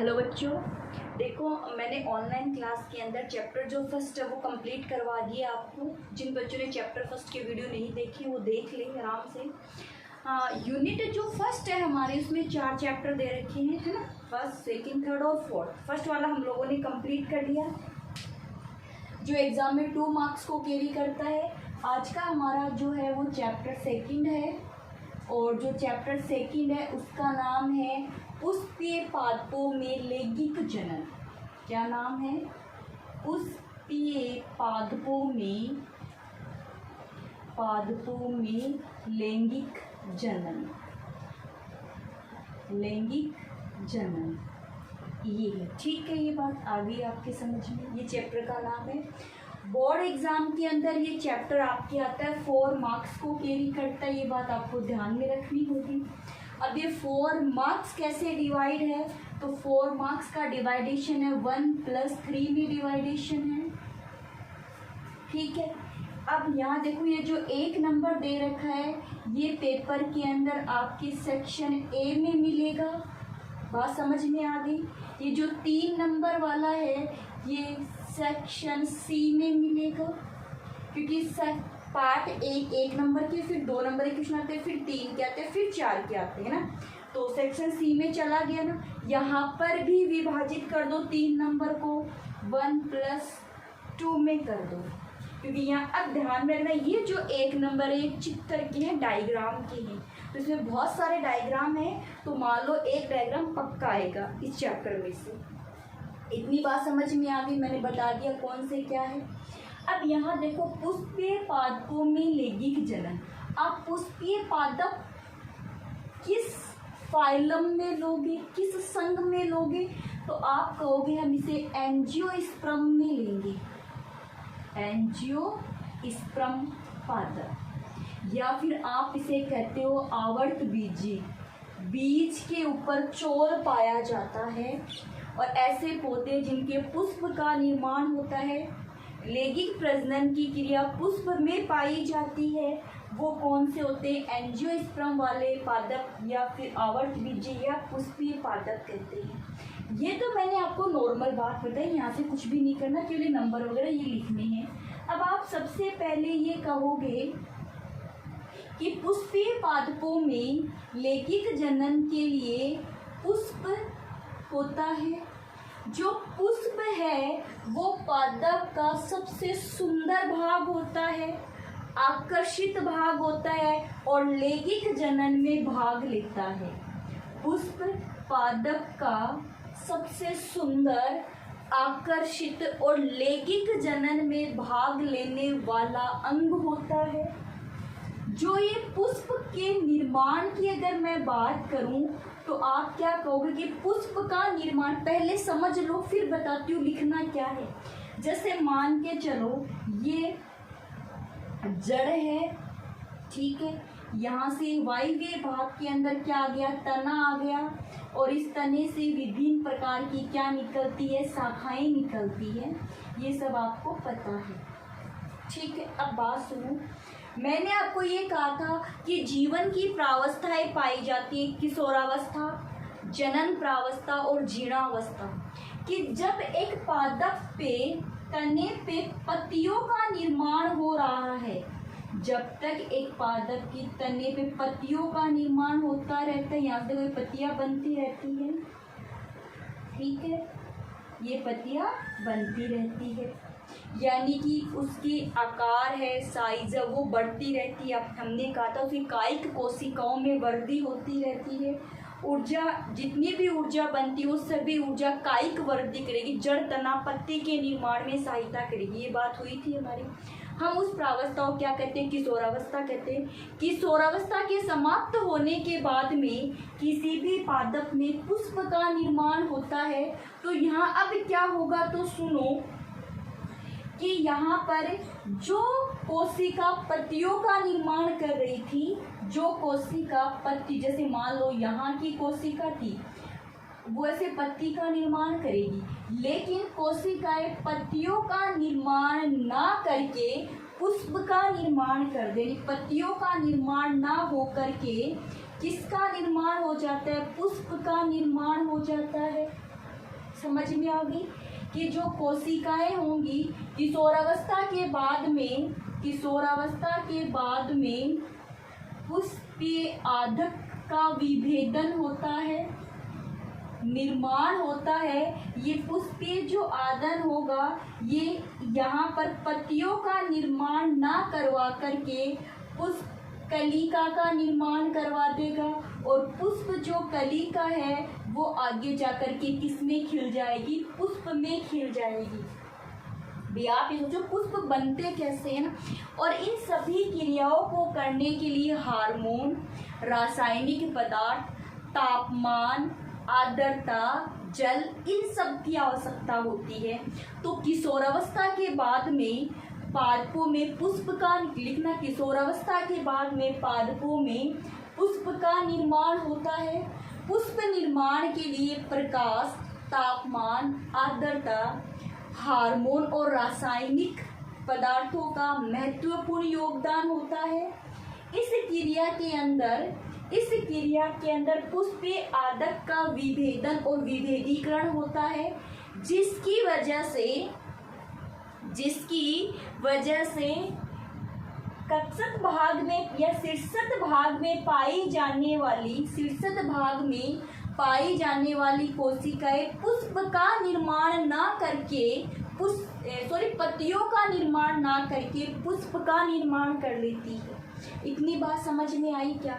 Hello बच्चों, देखो मैंने ऑनलाइन क्लास के अंदर चैप्टर जो फर्स्ट है वो कंप्लीट करवा दिया आपको। जिन बच्चों ने चैप्टर फर्स्ट के वीडियो नहीं देखी वो देख लें आराम से। यूनिट जो फर्स्ट है हमारे उसमें 4 चैप्टर दे रखे हैं, है ना। फर्स्ट, सेकंड, थर्ड और फोर्थ। फर्स्ट वाला हम लोगों ने कंप्लीट कर लिया, जो एग्ज़ाम में 2 मार्क्स को कैरी करता है। आज का हमारा जो है वो चैप्टर सेकंड है, और जो चैप्टर सेकंड है उसका नाम है पुष्पीय पादपों में लैंगिक जनन। क्या नाम है? पुष्पीय पादपों में लैंगिक जनन। लैंगिक जनन ये है, ठीक है। ये बात आ गई आपके समझ में। ये चैप्टर का नाम है। बोर्ड एग्जाम के अंदर ये चैप्टर आपके आता है 4 मार्क्स को कैरी करता है। ये बात आपको ध्यान में रखनी होगी। अब ये 4 मार्क्स कैसे डिवाइड है, तो 4 मार्क्स का डिवाइडेशन है 1+3 में डिवाइडेशन है, ठीक है। अब यहाँ देखो, ये जो 1 नंबर दे रखा है ये पेपर के अंदर आपके सेक्शन ए में मिलेगा। बात समझ में आ गई। ये जो 3 नंबर वाला है ये सेक्शन सी में मिलेगा, क्योंकि पार्ट 1 नंबर के, फिर 2 नंबर के क्वेश्चन आते हैं, फिर 3 के आते हैं, फिर 4 के आते हैं ना। तो सेक्शन सी में चला गया ना। यहाँ पर भी विभाजित कर दो 3 नंबर को 1+2 में कर दो, क्योंकि यहाँ अब ध्यान में रखना ये जो 1 नंबर है चित्र के हैं, डायग्राम के हैं, तो इसमें बहुत सारे डायग्राम हैं। तो मान लो एक डायग्राम पक्का आएगा इस चैप्टर में से। इतनी बात समझ में आ गई, मैंने बता दिया कौन से क्या है। अब यहाँ देखो, पुष्पीय पादपों में लैंगिक जनन। आप पुष्पीय पादप किस फाइलम में लोगे, किस संघ में लोगे, तो आप कहोगे हम इसे एंजियोस्पर्म में लेंगे। एंजियोस्पर्म पादप, या फिर आप इसे कहते हो आवर्त बीजी। बीज के ऊपर चोल पाया जाता है, और ऐसे पौधे जिनके पुष्प का निर्माण होता है, लैंगिक प्रजनन की क्रिया पुष्प में पाई जाती है, वो कौन से होते हैं? एंजियोस्पर्म वाले पादप, या फिर आवर्त बीजी, या पुष्पीय पादप कहते हैं। ये तो मैंने आपको नॉर्मल बात बताई, यहाँ से कुछ भी नहीं करना, केवल नंबर वगैरह ये लिखने हैं। अब आप सबसे पहले ये कहोगे कि पुष्पीय पादपों में लैंगिक जनन के लिए पुष्प होता है। जो पुष्प है वो पादप का सबसे सुंदर भाग होता है, आकर्षित भाग होता है, और लैंगिक जनन में भाग लेता है। पुष्प पादप का सबसे सुंदर, आकर्षित और लैंगिक जनन में भाग लेने वाला अंग होता है। जो ये पुष्प के निर्माण की अगर मैं बात करूं, तो आप क्या कहोगे कि पुष्प का निर्माण, पहले समझ लो फिर बताती हूँ लिखना क्या है। जैसे मान के चलो ये जड़ है, ठीक है। यहाँ से वायव्य भाग के अंदर क्या आ गया? तना आ गया, और इस तने से विभिन्न प्रकार की क्या निकलती है? शाखाएं निकलती है। ये सब आपको पता है, ठीक है। अब बात सुनो, मैंने आपको ये कहा था कि जीवन की प्रावस्थाएं पाई जाती है, किशोरावस्था, जनन प्रावस्था और जीर्णावस्था। कि जब एक पादप पे, तने पे पत्तियों का निर्माण हो रहा है, जब तक एक पादप की तने पे पत्तियों का निर्माण होता रहता है, यहाँ से कोई पत्तियाँ बनती रहती है, ठीक है, ये पत्तियाँ बनती रहती है, यानी कि उसकी आकार है, साइज है, वो बढ़ती रहती है। अब हमने कहा था उसकी कायिक कोशिकाओं में वृद्धि होती रहती है। ऊर्जा, जितनी भी ऊर्जा बनती है वो सभी ऊर्जा कायिक वृद्धि करेगी, जड़ तना पत्ती के निर्माण में सहायता करेगी। ये बात हुई थी हमारी। हम उस प्रावस्था को क्या कहते हैं? किशोरावस्था कहते हैं। किशोरावस्था के समाप्त होने के बाद में किसी भी पादप में पुष्प का निर्माण होता है। तो यहाँ अब क्या होगा, तो सुनो कि यहाँ पर जो कोशिका पत्तियों का निर्माण कर रही थी, जो कोशिका पत्ती, जैसे मान लो यहाँ की कोशिका थी, वो ऐसे पत्ती का निर्माण करेगी, लेकिन कोशिकाएं पत्तियों का निर्माण ना करके पुष्प का निर्माण कर देगी। पत्तियों का निर्माण ना हो करके किसका निर्माण हो जाता है? पुष्प का निर्माण हो जाता है। समझ में आ गई कि जो कोशिकाएं होंगी किशोरावस्था के बाद में पुष्पीय आदक का विभेदन होता है, निर्माण होता है। ये पुष्पीय जो आदन होगा ये यहाँ पर पत्तियों का निर्माण ना करवा करके पुष्प कलिका का निर्माण करवा देगा, और पुष्प जो कलिका है वो आगे जाकर के किस में खिल जाएगी, पुष्प में खिल जाएगी। भी आप ये सोचो पुष्प बनते कैसे हैं ना। और इन सभी क्रियाओं को करने के लिए हार्मोन, रासायनिक पदार्थ, तापमान, आर्द्रता, जल, इन सब की आवश्यकता होती है। तो किशोरावस्था के बाद में पादपों में पुष्प का लिखना, किशोरावस्था के बाद में पादपों में पुष्प का निर्माण होता है। पुष्प निर्माण के लिए प्रकाश, तापमान, आर्द्रता, हार्मोन और रासायनिक पदार्थों का महत्वपूर्ण योगदान होता है। इस क्रिया के अंदर पुष्पीय आदक का विभेदन और विभेदीकरण होता है, जिसकी वजह से कक्षत भाग में या शीर्षत भाग में पाई जाने वाली कोशिकाएं पुष्प का निर्माण ना करके पत्तियों का निर्माण ना करके पुष्प का निर्माण कर लेती है। इतनी बात समझ में आई क्या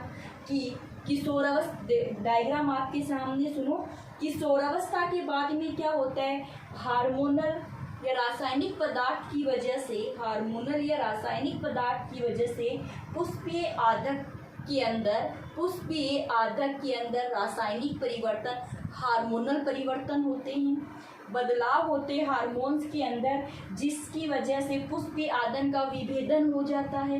कि किशोरावस्था, डायग्राम आपके सामने सुनो। किशोरावस्था के बाद में क्या होता है, हार्मोनल या रासायनिक पदार्थ की वजह से पुष्पीय आदक के अंदर रासायनिक परिवर्तन, हार्मोनल परिवर्तन होते हैं, बदलाव होते हैं हार्मोन्स के अंदर, जिसकी वजह से पुष्पीय आदन का विभेदन हो जाता है।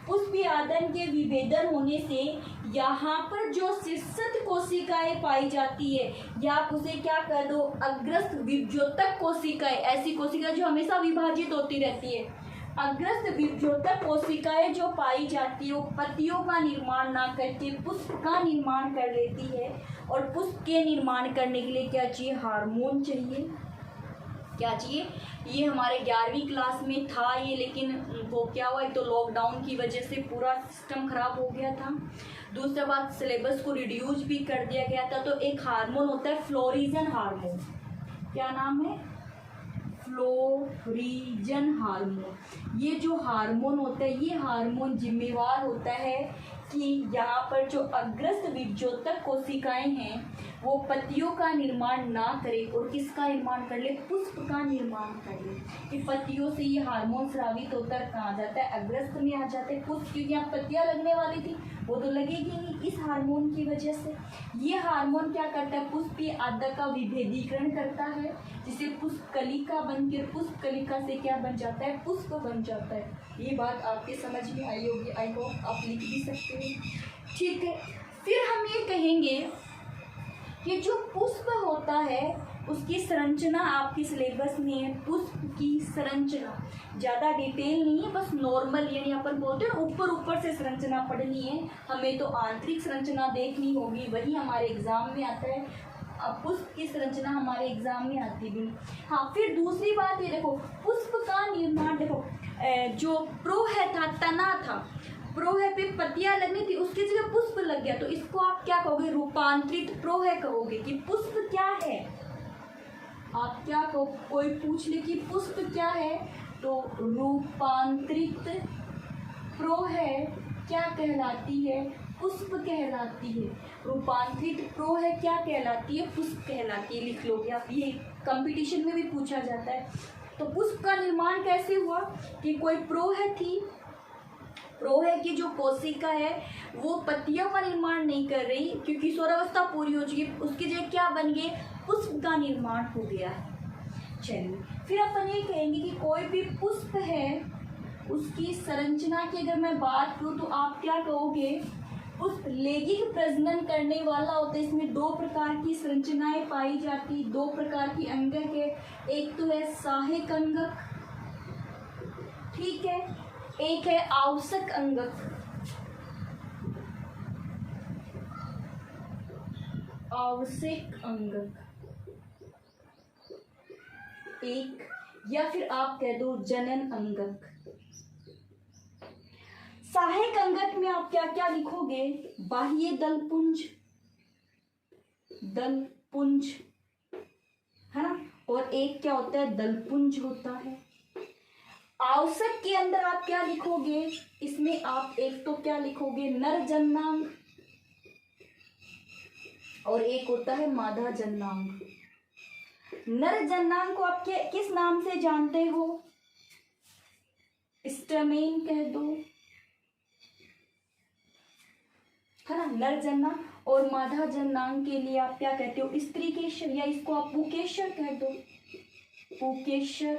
पुष्पीय आदन के विभेदन होने से यहाँ पर जो शीर्षत कोशिकाएं पाई जाती है, या आप उसे क्या कर दो, अग्रस्त विभ्योतक कोशिकाएं, ऐसी कोशिकाएं जो हमेशा विभाजित होती रहती है। अग्रस्त विभ्योतक कोशिकाएं जो पाई जाती है वो पत्तियों का निर्माण ना करके पुष्प का निर्माण कर लेती है। और पुष्प के निर्माण करने के लिए क्या चाहिए, हार्मोन चाहिए। क्या चाहिए, ये हमारे 11वीं क्लास में था ये, लेकिन वो क्या हुआ, तो लॉकडाउन की वजह से पूरा सिस्टम खराब हो गया था। दूसरा बात, सिलेबस को रिड्यूस भी कर दिया गया था। तो एक हार्मोन होता है फ्लोरिजन हार्मोन, क्या नाम है, फ्लोरिजन हार्मोन। ये जो हार्मोन होता है, ये हार्मोन जिम्मेवार होता है कि यहाँ पर जो अग्रस्त विभ्योतक कोशिकाएं हैं वो पत्तियों का निर्माण ना करे और किसका निर्माण कर ले, पुष्प का निर्माण कर ले। कि पत्तियों से ये हार्मोन स्रावित होकर कहाँ जाता है, अग्रस्त में आ जाते हैं पुष्प, क्योंकि यहाँ पत्तियाँ लगने वाली थी वो तो लगेगी नहीं इस हार्मोन की वजह से। ये हार्मोन क्या करता है, पुष्पीय आदक का विभेदीकरण करता है, जिसे पुष्प कलिका बनकर पुष्प कलिका से क्या बन जाता है, पुष्प बन जाता है। ये बात आपके समझ में आई होगी, आई होप आप लिख भी सकते हैं। ठीक है, फिर हम ये कहेंगे कि जो पुष्प होता है उसकी संरचना आपके सिलेबस में है। पुष्प की संरचना ज़्यादा डिटेल नहीं है, बस नॉर्मल, यानी अपन बोलते हैं ऊपर ऊपर से संरचना पढ़नी है, हमें तो आंतरिक संरचना देखनी होगी, वही हमारे एग्जाम में आता है। अब पुष्प की संरचना हमारे एग्जाम में आती भी। हाँ, फिर दूसरी बात ये देखो, पुष्प का निर्माण देखो, जो प्रोह था, तना था, प्रोह पे पत्तियां लगनी थी, उसकी जगह पुष्प लग गया, तो इसको आप क्या कहोगे, रूपांतरित प्रोह कहोगे। कि पुष्प क्या है, आप क्या कहो, कोई पूछ ले कि पुष्प क्या है, तो रूपांतरित प्रोह क्या कहलाती है, पुष्प कहलाती है। रूपांतरित प्रोह क्या कहलाती है, पुष्प कहलाती है। लिख लोगे आप, ये कंपटीशन में भी पूछा जाता है। तो पुष्प का निर्माण कैसे हुआ कि कोई प्रोह थी, प्रोह की जो कोशिका है वो पत्तियों का निर्माण नहीं कर रही क्योंकि किशोरावस्था पूरी हो चुकी है, उसकी जगह क्या बन गए, पुष्प का निर्माण हो गया है। चलिए, फिर अपन ये कहेंगे कि कोई भी पुष्प है उसकी संरचना की अगर मैं बात करूँ तो आप क्या कहोगे, पुष्प लैंगिक प्रजनन करने वाला होता है। इसमें दो प्रकार की संरचनाएं पाई जाती, दो प्रकार की अंगक है। एक तो है सहायक अंगक, ठीक है, एक है आवश्यक अंगक। आवश्यक अंगक, एक, या फिर आप कह दो जनन अंगक। सहायक अंगक में आप क्या क्या लिखोगे? बाह्य दलपुंज, दलपुंज है ना, और एक क्या होता है? दलपुंज होता है। आवश्यक के अंदर आप क्या लिखोगे? इसमें आप एक तो क्या लिखोगे? नर जननांग, और एक होता है मादा जननांग। नर जननांग को आप किस नाम से जानते हो? स्टमेन कह दो, है ना, नर जननांग। और मादा जननांग के लिए आप क्या कहते हो? स्त्री केशर, या इसको आप पुकेशर कह दो, पुकेशर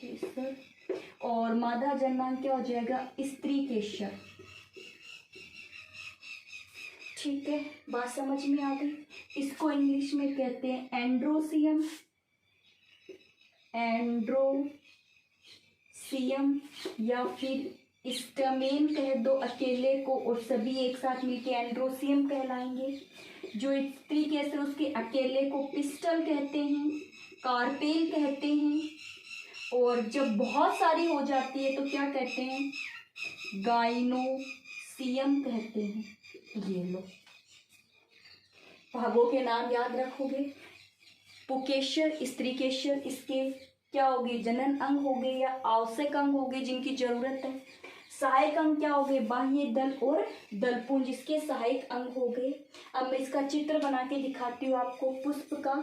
केसर। और मादा जननांग क्या हो जाएगा? स्त्री केशर। ठीक है, बात समझ में आ गई। इसको इंग्लिश में कहते हैं एंड्रोसियम, एंड्रोसियम, या फिर स्टमेन कह दो अकेले को, और सभी एक साथ मिलके एंड्रोसियम कहलाएंगे। जो स्त्री केसर उसके अकेले को पिस्टल कहते हैं, कार्पेल कहते हैं। और जब बहुत सारी हो जाती है तो क्या कहते हैं? गाइनोसियम कहते हैं। ये लो, भागों के नाम याद रखोगे। पुकेशर, स्त्रीकेशर, इसके क्या हो गए? जनन अंग हो गए या आवश्यक अंग हो गए जिनकी जरूरत है। सहायक अंग क्या हो गए? बाह्य दल और दलपुंज, इसके सहायक अंग हो गए। अब मैं इसका चित्र बना के दिखाती हूँ आपको पुष्प का,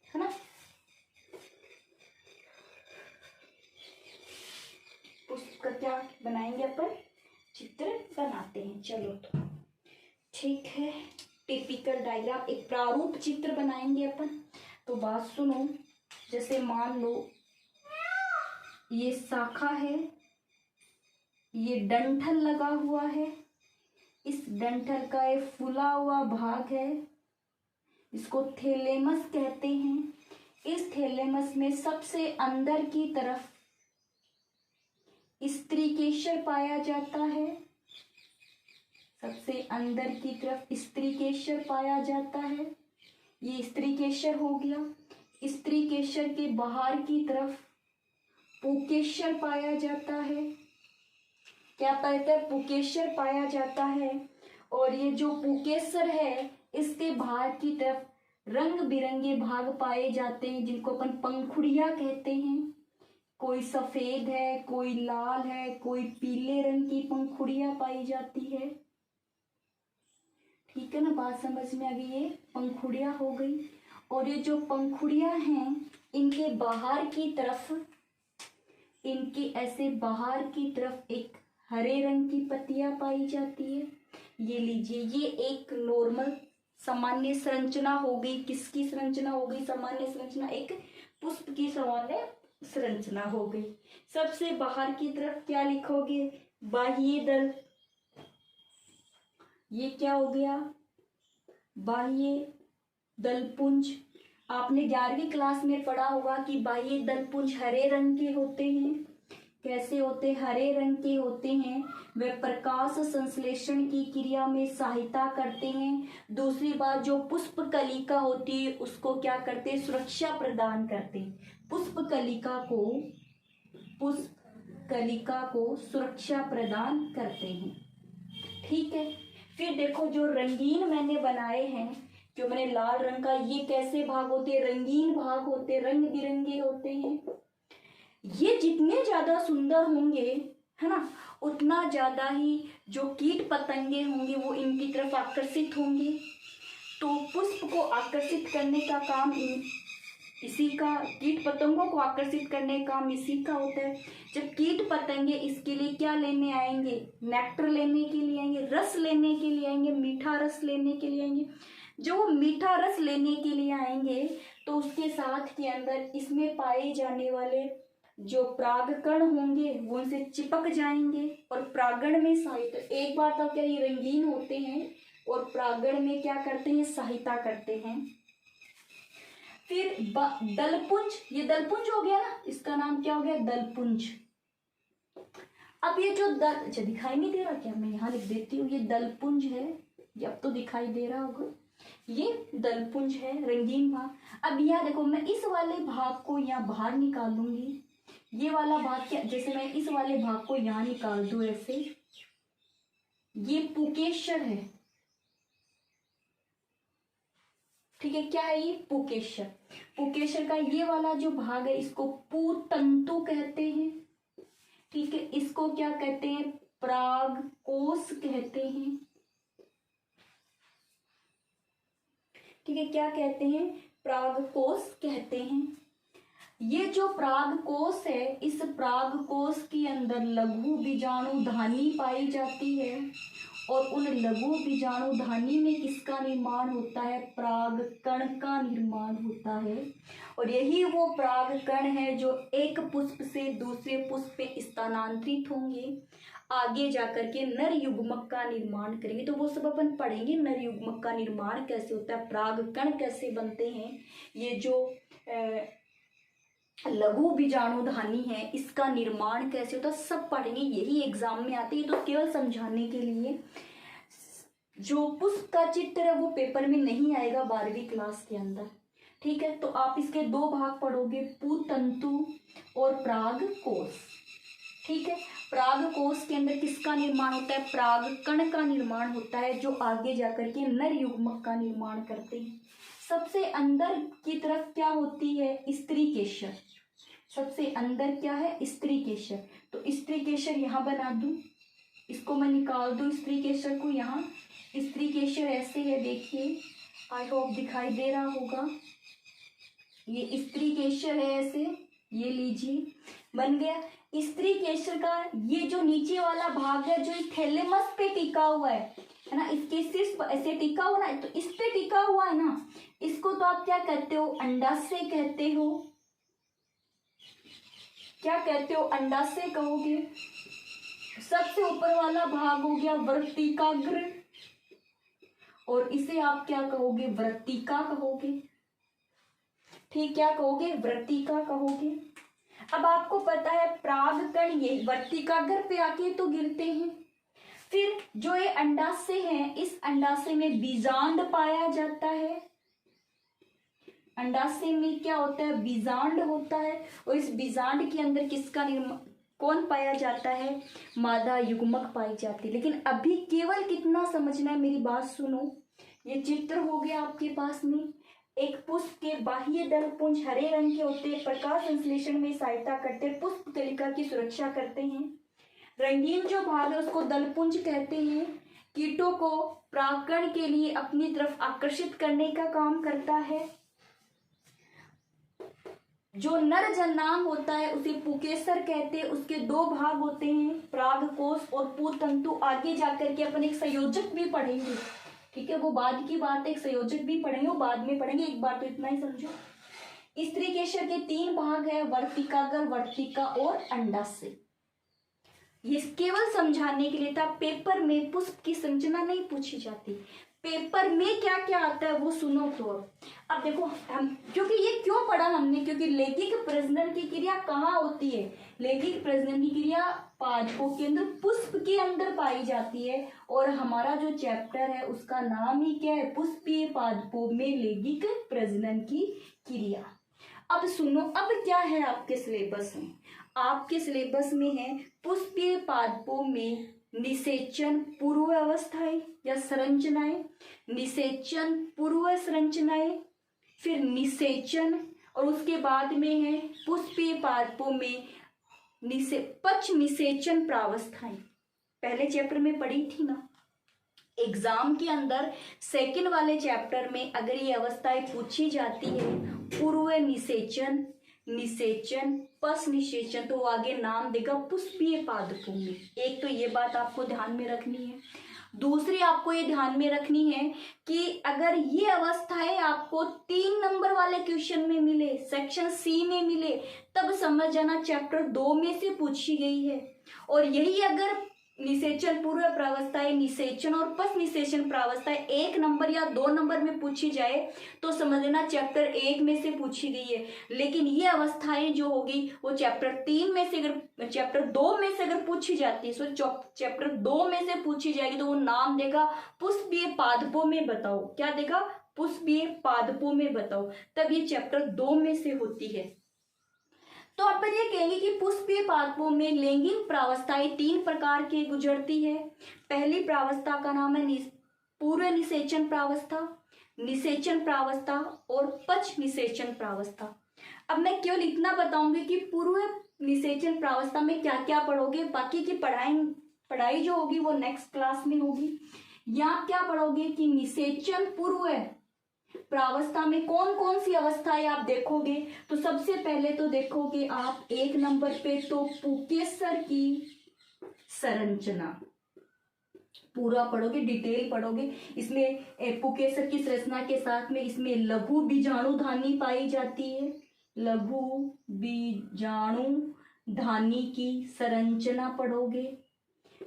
है ना। पुष्प का क्या बनाएंगे अपन? चित्र बनाते हैं। चलो तो ठीक है, टिपिकल डायग्राम, एक प्रारूप चित्र बनाएंगे अपन। तो बात सुनो, जैसे मान लो ये शाखा है, ये डंठल लगा हुआ है, इस डंठल का एक फूला हुआ भाग है, इसको थैलेमस कहते हैं। इस थैलेमस में सबसे अंदर की तरफ स्त्रीकेशर पाया जाता है, सबसे अंदर की तरफ स्त्रीकेशर पाया जाता है। ये स्त्रीकेशर हो गया। स्त्रीकेशर के बाहर की तरफ पुकेशर पाया जाता है। क्या पाया? पुकेशर पाया जाता है। और ये जो पुकेशर है इसके बाहर की तरफ रंग बिरंगे भाग पाए जाते हैं जिनको अपन पंखुड़ियां कहते हैं। कोई सफेद है, कोई लाल है, कोई पीले रंग की पंखुड़ियां पाई जाती है। ठीक है ना, बात समझ में आ गई। ये पंखुड़ियां हो गई। और ये जो पंखुड़ियां हैं इनके बाहर की तरफ, इनके ऐसे बाहर की तरफ एक हरे रंग की पत्तियां पाई जाती है। ये लीजिए, ये एक नॉर्मल सामान्य संरचना हो गई। किसकी संरचना हो गई? सामान्य संरचना, एक पुष्प की सामान्य संरचना हो गई। सबसे बाहर की तरफ क्या लिखोगे? बाह्य दल। ये क्या हो गया? बाह्य दलपुंज। आपने 11वीं क्लास में पढ़ा होगा कि बाह्य दलपुंज हरे रंग के होते हैं। कैसे होते? हरे रंग के होते हैं। वे प्रकाश संश्लेषण की क्रिया में सहायता करते हैं। दूसरी बात, जो पुष्प कलिका होती है उसको क्या करते हैं? सुरक्षा प्रदान करते हैं। पुष्प कलिका को सुरक्षा प्रदान करते हैं। ठीक है, फिर देखो जो रंगीन मैंने बनाए हैं, जो मैंने लाल रंग का, ये कैसे भाग होते हैं? रंगीन भाग होते हैं, रंग बिरंगे होते हैं। ये जितने ज्यादा सुंदर होंगे, है ना, उतना ज्यादा ही जो कीट पतंगे होंगे वो इनकी तरफ आकर्षित होंगे। तो पुष्प को आकर्षित करने का काम इसी का, कीट पतंगों को आकर्षित करने का काम इसी का होता है। जब कीट पतंगे इसके लिए क्या लेने आएंगे? नेक्टर लेने के लिए आएंगे, रस लेने के लिए आएंगे, मीठा रस लेने के लिए आएंगे। जो वो मीठा रस लेने के लिए आएंगे तो उसके साथ के अंदर इसमें पाए जाने वाले जो परागकण होंगे वो उनसे चिपक जाएंगे और परागण में सहायता। एक बात तो क्या, ये रंगीन होते हैं और परागण में क्या करते हैं? सहायता करते हैं। फिर दलपुंज, ये दलपुंज हो गया ना, इसका नाम क्या हो गया? दलपुंज। अब ये जो दल, अच्छा दिखाई नहीं दे रहा क्या? मैं यहाँ लिख देती हूँ, ये दलपुंज है। ये अब तो दिखाई दे रहा होगा। ये दलपुंज है, रंगीन भाग। अब यहाँ देखो, मैं इस वाले भाग को यहाँ बाहर निकालूंगी। ये वाला भाग क्या, जैसे मैं इस वाले भाग को यहाँ निकाल दूं ऐसे, ये पुकेशर है। ठीक है, क्या है ये? पुकेशर। पुकेशर का ये वाला जो भाग है इसको पुतंतु कहते हैं। ठीक है, इसको क्या कहते हैं? परागकोश कहते हैं। ठीक है, क्या कहते हैं? परागकोश कहते हैं। ये जो परागकोश है, इस परागकोश के अंदर लघु बीजाणुधानी पाई जाती है और उन लघु बीजाणुधानी में किसका निर्माण होता है? परागकण का निर्माण होता है। और यही वो परागकण है जो एक पुष्प से दूसरे पुष्प पे स्थानांतरित होंगे, आगे जाकर के नर युग्मक का निर्माण करेंगे। तो वो सब अपन पढ़ेंगे, नर युग्मक का निर्माण कैसे होता है, परागकण कैसे बनते हैं, ये जो लघु बीजाणुधानी है इसका निर्माण कैसे होता है, सब पढ़ेंगे। यही एग्जाम में आती है। तो केवल समझाने के लिए, जो पुष्प का चित्र है वो पेपर में नहीं आएगा 12वीं क्लास के अंदर। ठीक है, तो आप इसके दो भाग पढ़ोगे, पुतंतु और परागकोश। ठीक है, परागकोश के अंदर किसका निर्माण होता है? परागकण का निर्माण होता है, जो आगे जाकर के नर युग्मक का निर्माण करते हैं। सबसे अंदर की तरफ क्या होती है? स्त्री केशर। सबसे अंदर क्या है? स्त्री केशर। तो स्त्री केशर यहाँ बना दूं, इसको मैं निकाल दूं स्त्री केशर को। यहाँ स्त्री केशर ऐसे है, देखिए, आई होप दिखाई दे रहा होगा। ये स्त्री केशर है ऐसे, ये लीजिए, बन गया स्त्री केशर का। ये जो नीचे वाला भाग है जो थैलेमस पे टिका हुआ है ना, इसके सिर्फ ऐसे टिका हुआ ना, तो इस पे टिका हुआ है ना, इसको तो आप क्या कहते हो? अंडाशय कहते हो। क्या कहते हो? अंडाशय कहोगे। सबसे ऊपर वाला भाग हो गया वर्तिकाग्र, और इसे आप क्या कहोगे? वृत्तिका कहोगे। ठीक, क्या कहोगे? वृत्तिका कहोगे। अब आपको पता है परागकण ये वर्तिकाग्र पे आके तो गिरते हैं। फिर जो ये अंडाशय है, इस अंडाशय में बीजांड पाया जाता है। अंडाशय में क्या होता है? बीजांड होता है। और इस बीजांड के अंदर किसका निर्माण, कौन पाया जाता है? मादा युग्मक पाई जाती है। लेकिन अभी केवल कितना समझना है, मेरी बात सुनो। ये चित्र हो गया आपके पास में। एक पुष्प के बाह्य दल पुंज हरे रंग के होते हैं, प्रकाश संश्लेषण में सहायता करते हैं, पुष्प कलिका की सुरक्षा करते हैं। रंगीन जो भाग है उसको दलपुंज कहते हैं। कीटों को परागकण के लिए अपनी तरफ आकर्षित करने का काम करता है। जो नर जन्नांग होता है उसे पुकेसर कहते हैं। उसके दो भाग होते हैं, परागकोश और पुतंतु। आगे जाकर के अपन एक संयोजक भी पढ़ेंगे। ठीक है, वो बाद की बात है, एक संयोजक भी पढ़ेंगे, वो बाद में पढ़ेंगे। एक बार तो इतना ही समझो। स्त्री केशर के 3 भाग है, वर्तिकाग्र, वर्तिका और अंडाशय। ये केवल समझाने के लिए था। पेपर में पुष्प की संरचना नहीं पूछी जाती। पेपर में क्या क्या आता है वो सुनो। तो अब देखो, हम क्योंकि ये क्यों पढ़ा हमने, क्योंकि लैंगिक प्रजनन की क्रिया कहाँ होती है? लैंगिक प्रजनन की क्रिया पादपों के अंदर, पुष्प के अंदर पाई जाती है। और हमारा जो चैप्टर है उसका नाम ही क्या है? पुष्पीय पादपों में लैंगिक प्रजनन की क्रिया। अब सुनो, अब क्या है आपके सिलेबस में? आपके सिलेबस में है पुष्पीय पादपों में निषेचन पूर्व अवस्थाएं या संरचनाएं, निषेचन पूर्व संरचनाएं, फिर निषेचन, और उसके बाद में है पुष्पीय पादपों में पक्ष निषेचन प्रावस्थाएं। पहले चैप्टर में पढ़ी थी ना। एग्जाम के अंदर सेकंड वाले चैप्टर में अगर ये अवस्थाएं पूछी जाती है, पूर्व निषेचन, निषेचन, पश निषेचन, तो वो आगे नाम देगा पुष्पीय पादपों में। एक तो ये बात आपको ध्यान में रखनी है। दूसरी आपको ये ध्यान में रखनी है कि अगर ये अवस्थाएं आपको 3 नंबर वाले क्वेश्चन में मिले, सेक्शन सी में मिले, तब समझ जाना चैप्टर 2 में से पूछी गई है। और यही अगर निषेचन पूर्व प्रावस्थाएं, निषेचन और पश्च निषेचन प्रावस्थाएं 1 नंबर या 2 नंबर में पूछी जाए तो समझ लेना चैप्टर 1 में से पूछी गई है। लेकिन ये अवस्थाएं जो होगी वो चैप्टर 3 में से, अगर चैप्टर 2 में से अगर पूछी जाती है, सो चैप्टर 2 में से पूछी जाएगी तो वो नाम देगा पुष्पीय पादपों में बताओ। क्या देगा? पुष्पीय पादपों में बताओ। तब ये चैप्टर 2 में से होती है। तो आप ये कहेंगे कि पुष्पीय पादपों में लैंगिक प्रावस्थाएं 3 प्रकार की गुजरती है। पहली प्रावस्था का नाम है पूर्व निषेचन प्रावस्था, निषेचन प्रावस्था और पश्च निषेचन प्रावस्था। अब मैं केवल इतना बताऊंगी कि पूर्व निषेचन प्रावस्था में क्या क्या पढ़ोगे, बाकी की पढ़ाई जो होगी वो नेक्स्ट क्लास में होगी। यहाँ क्या पढ़ोगे कि निषेचन पूर्व प्रावस्था में कौन कौन सी अवस्थाएं आप देखोगे। तो सबसे पहले तो देखोगे आप 1 नंबर पे तो पुकेसर की संरचना पूरा पढ़ोगे, डिटेल पढ़ोगे। इसमें पुकेसर की संरचना के साथ में इसमें लघु बीजाणुधानी पाई जाती है, लघु बीजाणुधानी की संरचना पढ़ोगे।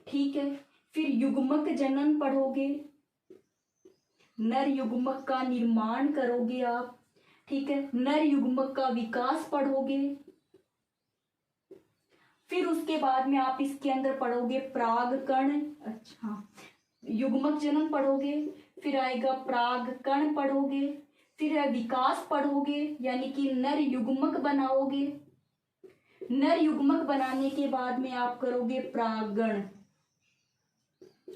ठीक है, फिर युग्मक जनन पढ़ोगे, नर युग्मक का निर्माण करोगे आप। ठीक है, नर युग्मक का विकास पढ़ोगे। फिर उसके बाद में आप इसके अंदर पढ़ोगे परागकण, अच्छा युग्मक जनन पढ़ोगे, फिर आएगा परागकण पढ़ोगे, फिर है विकास पढ़ोगे यानी कि नर युग्मक बनाओगे। नर युग्मक बनाने के बाद में आप करोगे परागण,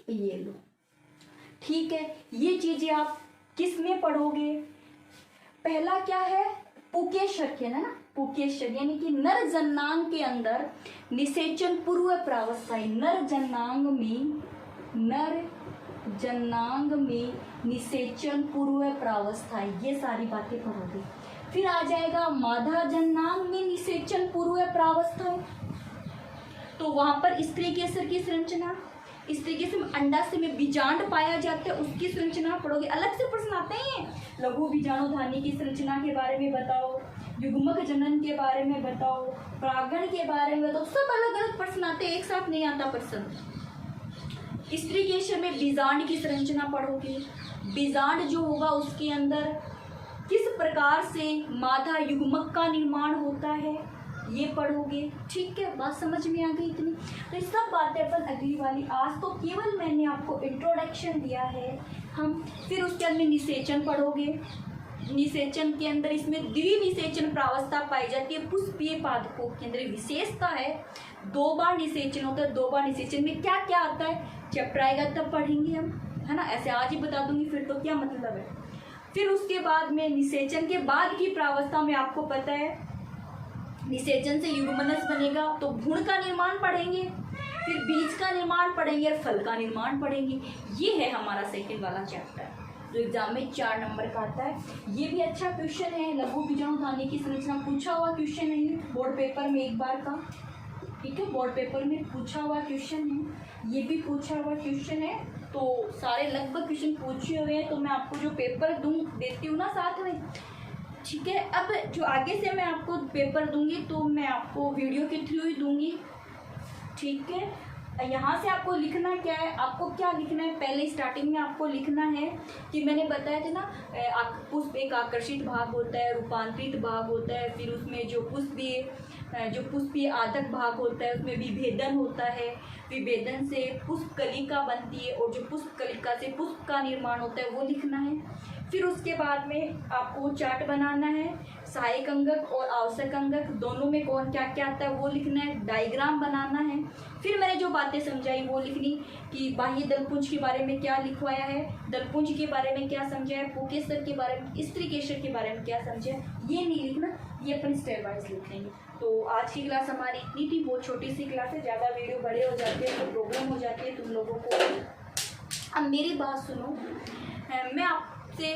ये लो। ठीक है, ये चीजें आप किस में पढ़ोगे? पहला क्या है? पुकेसर है ना, पुकेसर यानी कि नर जन्नांग के अंदर निषेचन पूर्व प्रावस्थाएं, नर जन्नांग में निषेचन पूर्व प्रावस्थाएं, ये सारी बातें पढ़ोगे। फिर आ जाएगा मादा जन्नांग में निषेचन पूर्व प्रावस्थाएं, तो वहां पर स्त्री केसर की संरचना, इस तरीके से अंडाशय में बीजांड पाया जाता है उसकी संरचना पढ़ोगे। अलग से प्रश्न आते हैं, लघु बीजाणुधानी की संरचना के बारे में बताओ, युग्मक जनन के बारे में बताओ, परागण के बारे में बताओ, सब अलग अलग प्रश्न आते हैं, एक साथ नहीं आता प्रश्न। स्त्री केसर में बीजांड की संरचना पढ़ोगे। बीजांड जो होगा उसके अंदर किस प्रकार से मादा युग्मक का निर्माण होता है ये पढ़ोगे। ठीक है, बात समझ में आ गई इतनी? तो ये सब बातें अपन अगली वाली, आज तो केवल मैंने आपको इंट्रोडक्शन दिया है। हम फिर उसके अंदर निषेचन पढ़ोगे। निषेचन के अंदर इसमें द्विनिषेचन प्रावस्था पाई जाती है। पुष्पीय पादपों के अंदर विशेषता है 2 बार निषेचन होता है। 2 बार निषेचन में क्या क्या आता है चैप्टर आएगा तब पढ़ेंगे हम, है ना। ऐसे आज ही बता दूंगी फिर तो क्या मतलब है। फिर उसके बाद में निषेचन के बाद की प्रावस्था में आपको पता है निषेचन से युग्मनस बनेगा तो भ्रूण का निर्माण पढ़ेंगे, फिर बीज का निर्माण पढ़ेंगे और फल का निर्माण पढ़ेंगे। ये है हमारा सेकंड वाला चैप्टर जो एग्जाम में 4 नंबर का आता है। ये भी अच्छा क्वेश्चन है, लघु बीजाणुधानी की संरचना पूछा हुआ क्वेश्चन है बोर्ड पेपर में एक बार का। ठीक है, बोर्ड पेपर में पूछा हुआ क्वेश्चन है, ये भी पूछा हुआ क्वेश्चन है। तो सारे लगभग क्वेश्चन पूछे हुए हैं, तो मैं आपको जो पेपर देती हूँ ना साथ में, ठीक है। अब जो आगे से मैं आपको पेपर दूंगी तो मैं आपको वीडियो के थ्रू ही दूंगी। ठीक है, यहाँ से आपको लिखना क्या है, आपको क्या लिखना है, पहले स्टार्टिंग में आपको लिखना है कि मैंने बताया था ना पुष्प एक आकर्षित भाग होता है, रूपांतरित भाग होता है, फिर उसमें जो पुष्पीय आदक भाग होता है उसमें विभेदन होता है, विभेदन से पुष्प कलिका बनती है और जो पुष्प कलिका से पुष्प का निर्माण होता है वो लिखना है। फिर उसके बाद में आपको चार्ट बनाना है, सहायक अंगक और आवश्यक अंगक दोनों में कौन क्या क्या आता है वो लिखना है, डायग्राम बनाना है। फिर मैंने जो बातें समझाई वो लिखनी कि बाह्य दलपुंज के बारे में क्या लिखवाया है, दलपुंज के बारे में क्या समझा है, पुकेसर के बारे में, स्त्री केसर के बारे में क्या समझा है, ये नहीं लिखना, ये अपन स्टेप वाइज लिख लेंगे। तो आज की क्लास हमारी इतनी थी, बहुत छोटी सी क्लास है, ज़्यादा वीडियो बड़े हो जाते हैं तो प्रॉब्लम हो जाती है तुम लोगों को। अब मेरी बात सुनो, मैं आपसे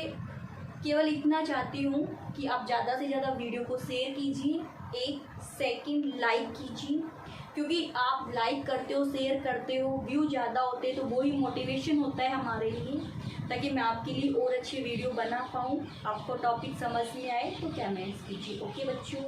केवल इतना चाहती हूँ कि आप ज़्यादा से ज़्यादा वीडियो को शेयर कीजिए, 1 सेकंड लाइक कीजिए, क्योंकि आप लाइक करते हो, शेयर करते हो, व्यू ज़्यादा होते हैं तो वो ही मोटिवेशन होता है हमारे लिए, ताकि मैं आपके लिए और अच्छी वीडियो बना पाऊँ। आपको टॉपिक समझ में आए तो क्या मैसेज कीजिए। ओके बच्चों।